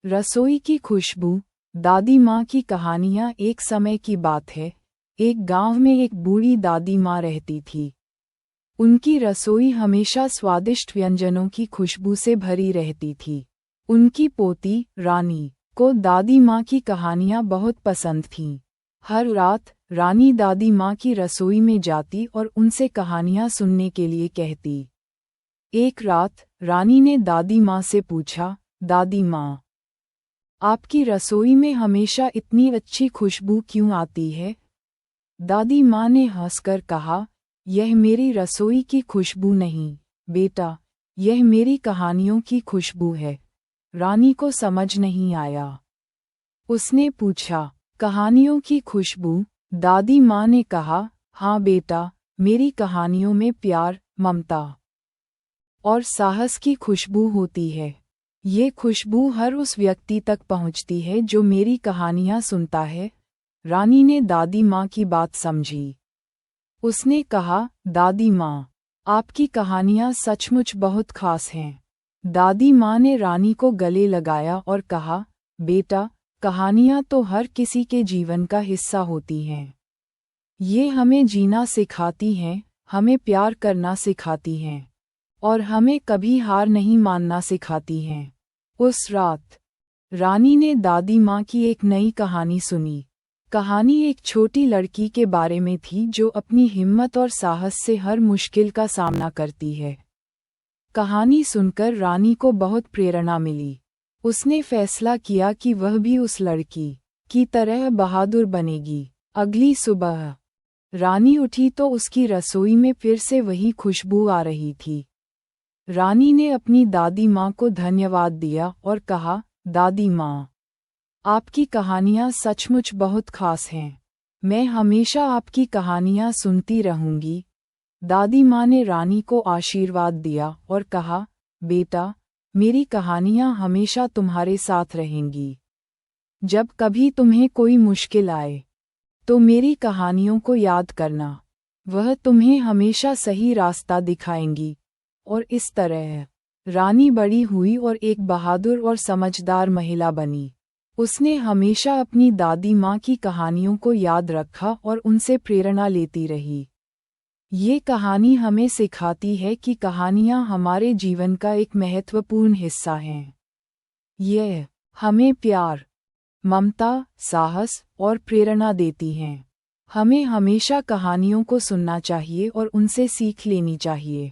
रसोई की खुशबू। दादी माँ की कहानियाँ। एक समय की बात है, एक गांव में एक बूढ़ी दादी माँ रहती थी। उनकी रसोई हमेशा स्वादिष्ट व्यंजनों की खुशबू से भरी रहती थी। उनकी पोती रानी को दादी माँ की कहानियाँ बहुत पसंद थीं। हर रात रानी दादी माँ की रसोई में जाती और उनसे कहानियाँ सुनने के लिए कहती। एक रात रानी ने दादी माँ से पूछा, दादी माँ, आपकी रसोई में हमेशा इतनी अच्छी खुशबू क्यों आती है? दादी माँ ने हंसकर कहा, यह मेरी रसोई की खुशबू नहीं, बेटा, यह मेरी कहानियों की खुशबू है। रानी को समझ नहीं आया। उसने पूछा, कहानियों की खुशबू? दादी माँ ने कहा, हाँ बेटा, मेरी कहानियों में प्यार, ममता और साहस की खुशबू होती है। ये खुशबू हर उस व्यक्ति तक पहुंचती है जो मेरी कहानियां सुनता है। रानी ने दादी माँ की बात समझी। उसने कहा, दादी माँ, आपकी कहानियां सचमुच बहुत खास हैं। दादी माँ ने रानी को गले लगाया और कहा, बेटा, कहानियां तो हर किसी के जीवन का हिस्सा होती हैं। ये हमें जीना सिखाती हैं, हमें प्यार करना सिखाती हैं और हमें कभी हार नहीं मानना सिखाती हैं। उस रात रानी ने दादी माँ की एक नई कहानी सुनी। कहानी एक छोटी लड़की के बारे में थी जो अपनी हिम्मत और साहस से हर मुश्किल का सामना करती है। कहानी सुनकर रानी को बहुत प्रेरणा मिली। उसने फैसला किया कि वह भी उस लड़की की तरह बहादुर बनेगी। अगली सुबह रानी उठी तो उसकी रसोई में फिर से वही खुशबू आ रही थी। रानी ने अपनी दादी माँ को धन्यवाद दिया और कहा, दादी माँ, आपकी कहानियाँ सचमुच बहुत खास हैं। मैं हमेशा आपकी कहानियाँ सुनती रहूंगी। दादी माँ ने रानी को आशीर्वाद दिया और कहा, बेटा, मेरी कहानियाँ हमेशा तुम्हारे साथ रहेंगी। जब कभी तुम्हें कोई मुश्किल आए तो मेरी कहानियों को याद करना, वह तुम्हें हमेशा सही रास्ता दिखाएंगी। और इस तरह रानी बड़ी हुई और एक बहादुर और समझदार महिला बनी। उसने हमेशा अपनी दादी माँ की कहानियों को याद रखा और उनसे प्रेरणा लेती रही। ये कहानी हमें सिखाती है कि कहानियाँ हमारे जीवन का एक महत्वपूर्ण हिस्सा हैं। यह हमें प्यार, ममता, साहस और प्रेरणा देती हैं। हमें हमेशा कहानियों को सुनना चाहिए और उनसे सीख लेनी चाहिए।